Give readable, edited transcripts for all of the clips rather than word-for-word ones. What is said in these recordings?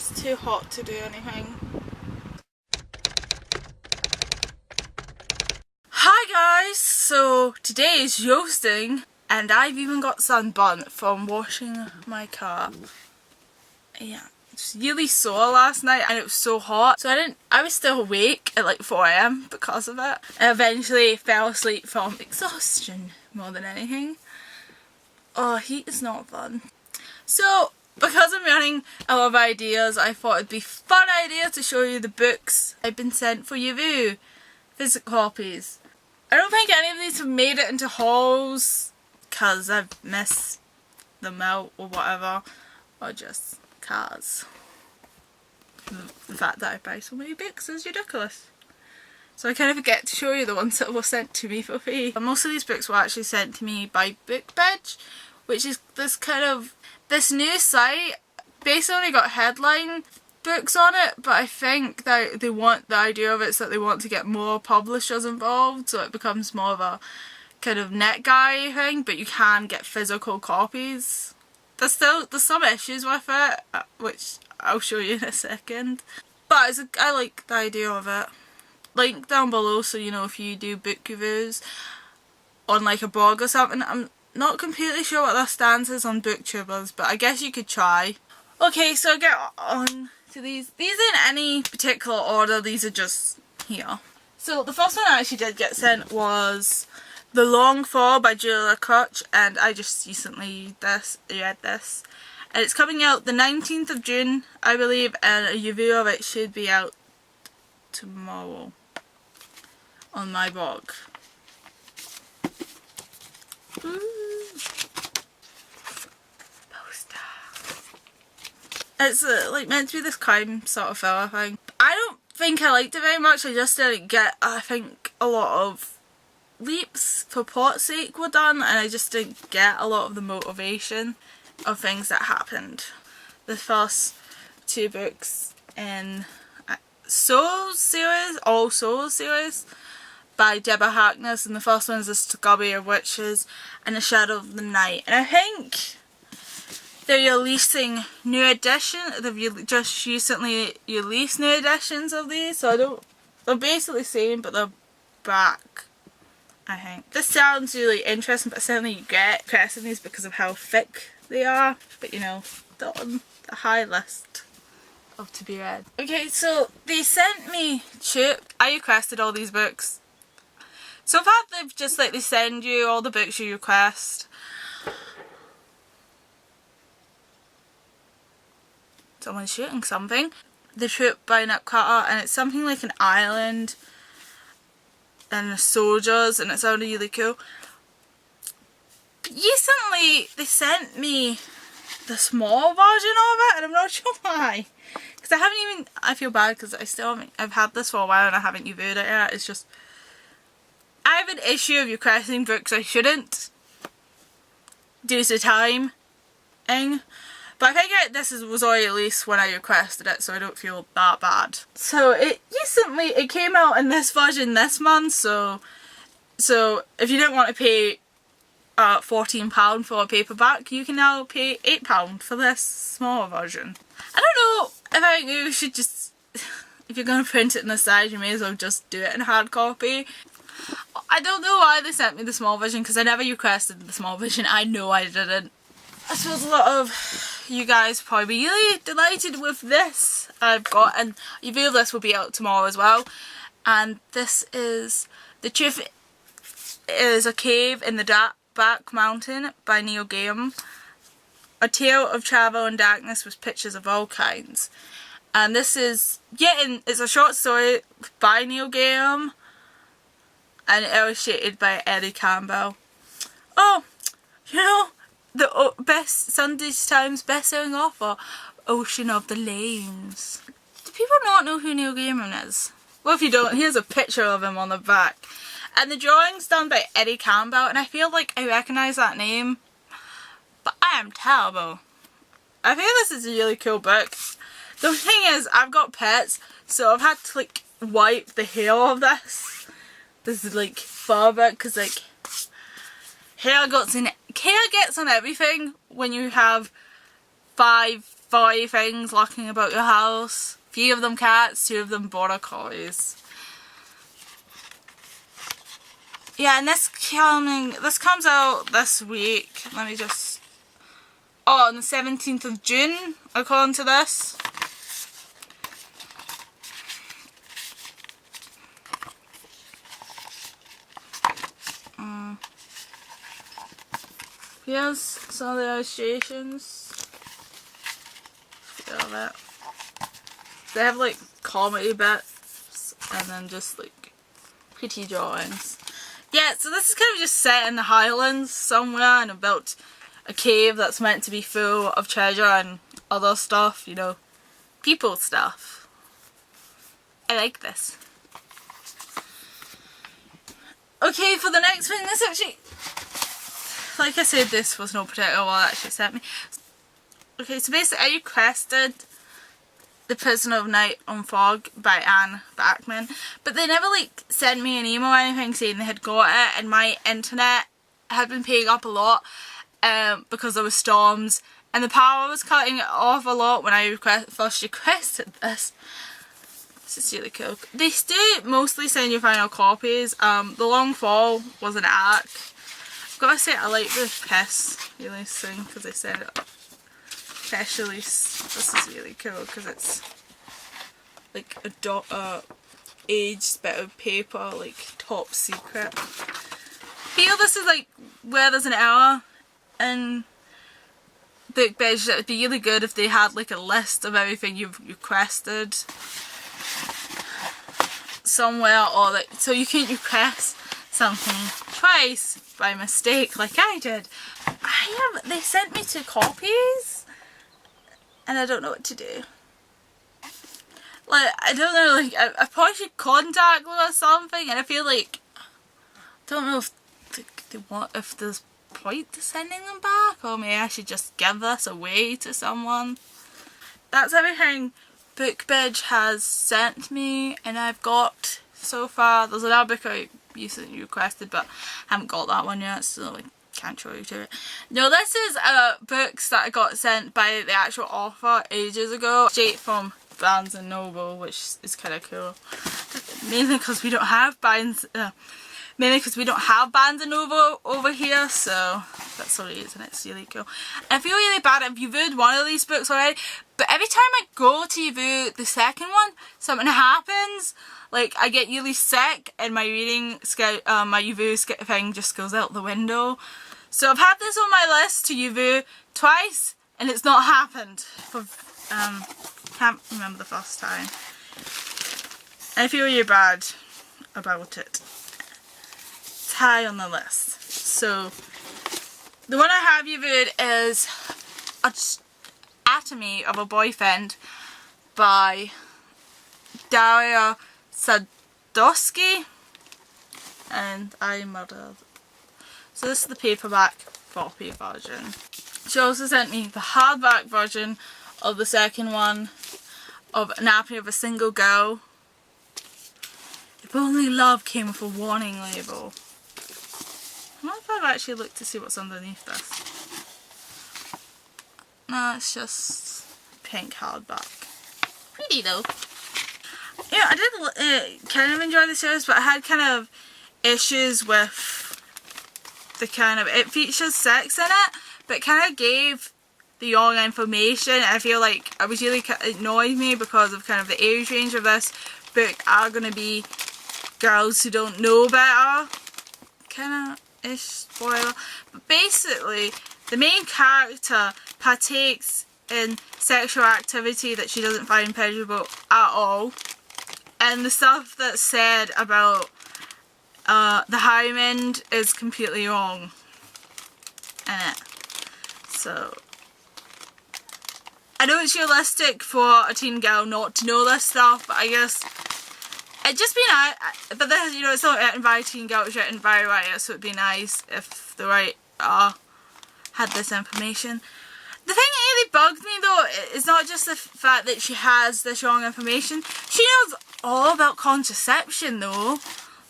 It's too hot to do anything. Hi guys, so today is roasting and I've even got sunburnt from washing my car. Yeah, it was really sore last night and it was so hot, so I was still awake at like 4 AM because of it. I eventually fell asleep from exhaustion more than anything. Oh, heat is not fun. So, because I'm running a lot of ideas, I thought it'd be a fun idea to show you the books I've been sent for review. Physical copies. I don't think any of these have made it into hauls because I've missed them out or whatever, or just cars. The fact that I buy so many books is ridiculous. So I kind of forget to show you the ones that were sent to me for free. Most of these books were actually sent to me by BookBridge, which is this new site. Basically only got headline books on it, but I think that the idea of it is that they want to get more publishers involved, so it becomes more of a kind of net guy thing, but you can get physical copies. There's some issues with it, which I'll show you in a second, but I like the idea of it. Link down below so you know if you do book reviews on like a blog or something. I'm not completely sure what their stance is on booktubers, but I guess you could try. Okay, so get on to these. These in any particular order, these are just here. So the first one I actually did get sent was The Long Fall by Julia Crutch, and I just recently read this. And it's coming out the 19th of June, I believe, and a review of it should be out tomorrow on my blog. It's like meant to be this crime sort of thriller thing. I don't think I liked it very much. I just didn't get, I think a lot of leaps for plot's sake were done, and I just didn't get a lot of the motivation of things that happened. The first two books in All Souls series by Deborah Harkness, and the first one is The Scurry of Witches and The Shadow of the Night. And I think they're releasing new editions. They've just recently released new editions of these, so they're basically the same, but they're back, I think. This sounds really interesting, but certainly you get pressing these because of how thick they are, but you know, they're on the high list of to be read. Okay, so they sent me I requested all these books. So far they've just like, they send you all the books you request. Someone's shooting something. The Troop by Nick Carter, and it's something like an island and the soldiers, and it sounded really cool. Recently they sent me the small version of it, and I'm not sure why. Because I feel bad because I've had this for a while and I haven't reviewed it yet. It's just, I have an issue of requesting books I shouldn't due to time. But I think this was already released when I requested it, so I don't feel that bad. So it came out in this version this month, so if you didn't want to pay £14 for a paperback, you can now pay £8 for this smaller version. I don't know if I think you should just, if you're going to print it on the side, you may as well just do it in hard copy. I don't know why they sent me the small version, because I never requested the small version. I know I didn't. I suppose a lot of you guys probably be really delighted with this I've got, and a review of this will be out tomorrow as well. And this is The Truth is a Cave in the Dark Mountain by Neil Gaiman. A tale of travel and darkness with pictures of all kinds. And this is, it's a short story by Neil Gaiman and illustrated by Eddie Campbell. Oh, you know, the best Sunday Times best-selling author, Ocean of the Lanes. Do people not know who Neil Gaiman is? Well, if you don't, here's a picture of him on the back. And the drawing's done by Eddie Campbell, and I feel like I recognise that name, but I am terrible. I think this is a really cool book. The thing is, I've got pets, so I've had to like wipe the hair of this. This is like fur bit, because like hair gets on everything when you have 5 40 things lurking about your house. 3 of them cats, 2 of them border collies. Yeah, and this comes out this week. Let me just... Oh, on the 17th of June, according to this. Here's some of the illustrations. Feel that. They have like comedy bits and then just like pretty drawings. Yeah, so this is kind of just set in the Highlands somewhere and about a cave that's meant to be full of treasure and other stuff, you know, people stuff. I like this. Okay, for the next thing, this actually, like I said, this was no particular one that actually sent me. Okay, so basically I requested The Prisoner of Night on Fog by Anne Bachman, but they never like sent me an email or anything saying they had got it, and my internet had been paying up a lot because there were storms and the power was cutting off a lot when I first requested this. This is really cool. They do mostly send you final copies. The Long Fall was an arc. I've got to say I like the Piss release thing because they sent it up. Piss release. This is really cool because it's like a aged bit of paper, like top secret. I feel this is like where there's an error in BookBedge. It would be really good if they had like a list of everything you've requested somewhere, or like so you can't request something twice by mistake like I did. They sent me 2 copies and I don't know what to do. Like, I don't know, like I probably should contact them or something, and I feel like I don't know if they want, if there's point to sending them back, or maybe I should just give this away to someone. That's everything BookBedge has sent me, and I've got so far. There's another book I recently requested, but I haven't got that one yet, so I can't show you to it. No, this is books that I got sent by the actual author ages ago, straight from Barnes and Noble, which is kind of cool. Mainly because we don't have Barnes and Noble over here, so that's the reason it's really cool. I feel really bad. I've reviewed one of these books already, but every time I go to review the second one, something happens. Like, I get really sick and my my review thing just goes out the window. So I've had this on my list to review twice and it's not happened. Can't remember the first time. I feel really bad about it. It's high on the list. So the one I have reviewed is Atomy of a Boyfriend by Daria Sadowski, and I murdered. So this is the paperback copy version. She also sent me the hardback version of the second one of Anatomy of a Single Girl. If only love came with a warning label. I wonder if I've actually looked to see what's underneath this. No, it's just pink hardback. Pretty though. Yeah, I did kind of enjoy the series, but I had kind of issues with the kind of, it features sex in it, but kind of gave the wrong information. I feel like it was really annoyed me because of kind of the age range of this book are going to be girls who don't know better, kind of ish, spoiler. But basically, the main character partakes in sexual activity that she doesn't find pleasurable at all, and the stuff that's said about the Highland is completely wrong in it. So I know it's realistic for a teen girl not to know this stuff, but I guess it just be nice. But then, you know, it's not written by a teen girl, it's written by a writer, so it'd be nice if the writer had this information. The thing that really bugged me though is not just the fact that she has this wrong information. She knows all about contraception though.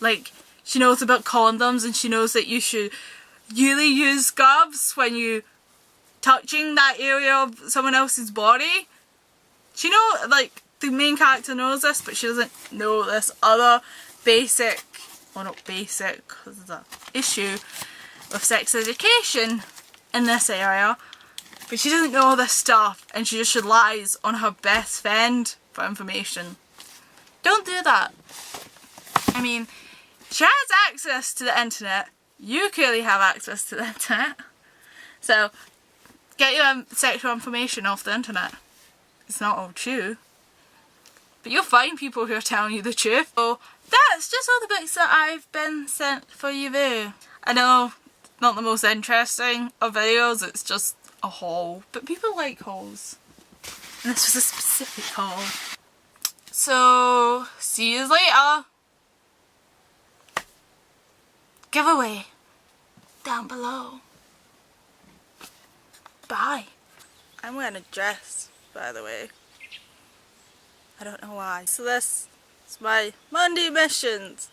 Like, she knows about condoms, and she knows that you should really use scrubs when you touching that area of someone else's body. She know, like, the main character knows this, but she doesn't know this other basic, well not basic, because there's an issue with sex education in this area. But she doesn't know all this stuff, and she just relies on her best friend for information. Don't do that. I mean, she has access to the internet. You clearly have access to the internet. So, get your sexual information off the internet. It's not all true. But you'll find people who are telling you the truth. So, that's just all the books that I've been sent for you there. I know, not the most interesting of videos, it's just a haul. But people like hauls. And this was a specific haul. So, see you later. Giveaway down below. Bye. I'm wearing a dress, by the way. I don't know why. So this is my Monday missions.